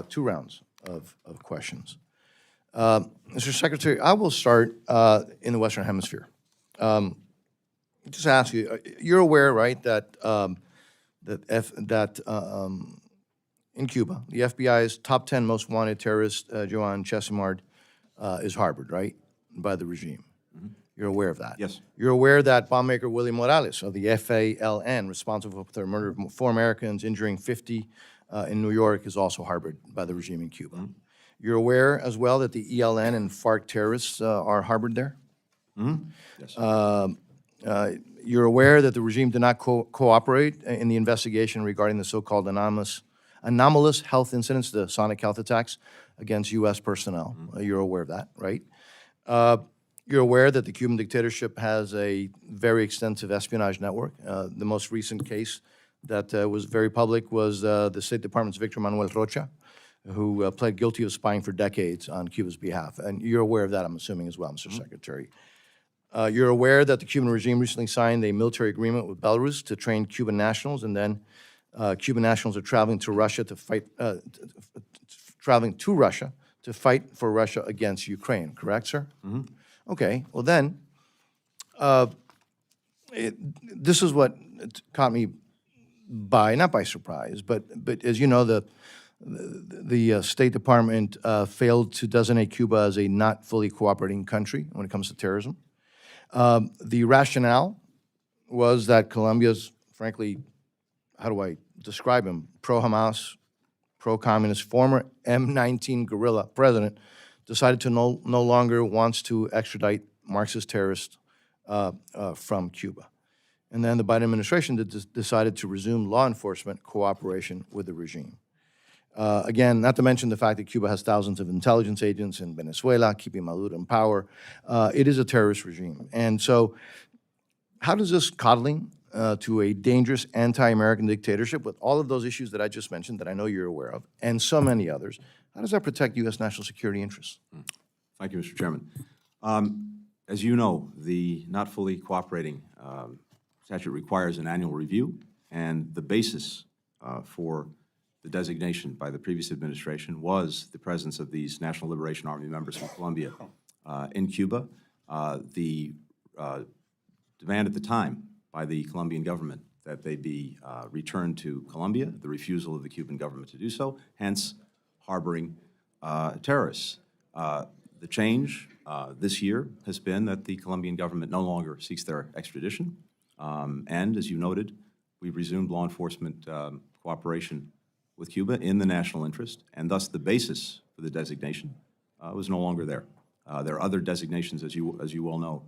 two rounds of questions. Mr. Secretary, I will start in the Western Hemisphere. Just ask you, you're aware, right, that in Cuba, the FBI's top 10 most wanted terrorist, Joan Chesimard, is harbored, right, by the regime. You're aware of that? Yes. You're aware that bombmaker William Morales of the FALN, responsible for the murder of 4 Americans, injuring 50 in New York, is also harbored by the regime in Cuba. You're aware as well that the ELN and FARC terrorists are harbored there? Yes. You're aware that the regime did not cooperate in the investigation regarding the so-called anomalous health incidents, the sonic health attacks against U.S. personnel. You're aware of that, right? You're aware that the Cuban dictatorship has a very extensive espionage network. The most recent case that was very public was the State Department's Victor Manuel Rocha, who pled guilty of spying for decades on Cuba's behalf. And you're aware of that, I'm assuming, as well, Mr. Secretary. You're aware that the Cuban regime recently signed a military agreement with Belarus to train Cuban nationals, and then Cuban nationals are traveling to Russia to fight, for Russia against Ukraine. Correct, sir? Okay. Well, then, this is what caught me not by surprise, but as you know, the State Department failed to designate Cuba as a not fully cooperating country when it comes to terrorism. The rationale was that Colombia's, frankly, how do I describe him, pro-Hamas, pro-communist, former M19 guerrilla president decided to no longer wants to extradite Marxist terrorists from Cuba. And then the Biden administration decided to resume law enforcement cooperation with the regime. Again, not to mention the fact that Cuba has thousands of intelligence agents in Venezuela, keeping Maduro in power. It is a terrorist regime. And so how does this coddling to a dangerous anti-American dictatorship with all of those issues that I just mentioned, that I know you're aware of, and so many others, how does that protect U.S. national security interests? Thank you, Mr. Chairman. As you know, the not fully cooperating statute requires an annual review, and the basis for the designation by the previous administration was the presence of these National Liberation Army members from Colombia in Cuba. The demand at the time by the Colombian government that they be returned to Colombia, the refusal of the Cuban government to do so, hence harboring terrorists. The change this year has been that the Colombian government no longer seeks their extradition, and as you noted, we've resumed law enforcement cooperation with Cuba in the national interest, and thus the basis for the designation was no longer there. There are other designations, as you well know,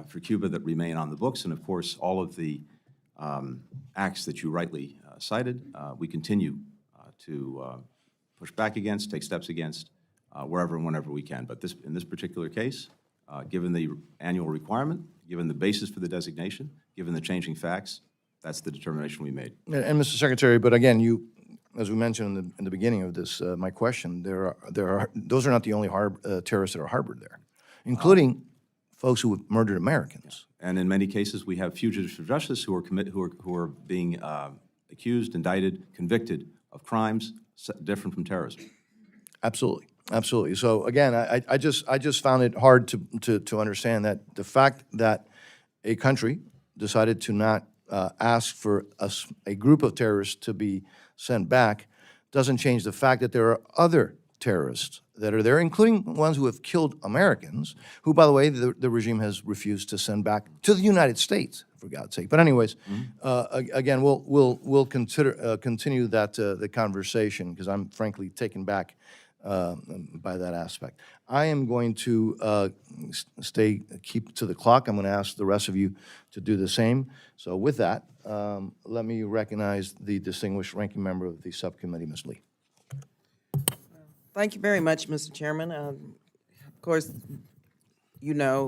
for Cuba that remain on the books, and of course, all of the acts that you rightly cited, we continue to push back against, take steps against, wherever and whenever we can. But in this particular case, given the annual requirement, given the basis for the designation, given the changing facts, that's the determination we made. And Mr. Secretary, but again, as we mentioned in the beginning of this, my question, those are not the only terrorists that are harbored there, including folks who have murdered Americans. And in many cases, we have fugitives for justice who are being accused, indicted, convicted of crimes different from terrorism. Absolutely, absolutely. So again, I just found it hard to understand that the fact that a country decided to not ask for a group of terrorists to be sent back doesn't change the fact that there are other terrorists that are there, including ones who have killed Americans, who, by the way, the regime has refused to send back to the United States, for God's sake. But anyways, again, we'll continue the conversation, because I'm frankly taken back by that aspect. I am going to keep to the clock. I'm going to ask the rest of you to do the same. So with that, let me recognize the distinguished ranking member of the subcommittee, Ms. Lee. Thank you very much, Mr. Chairman. Of course, you know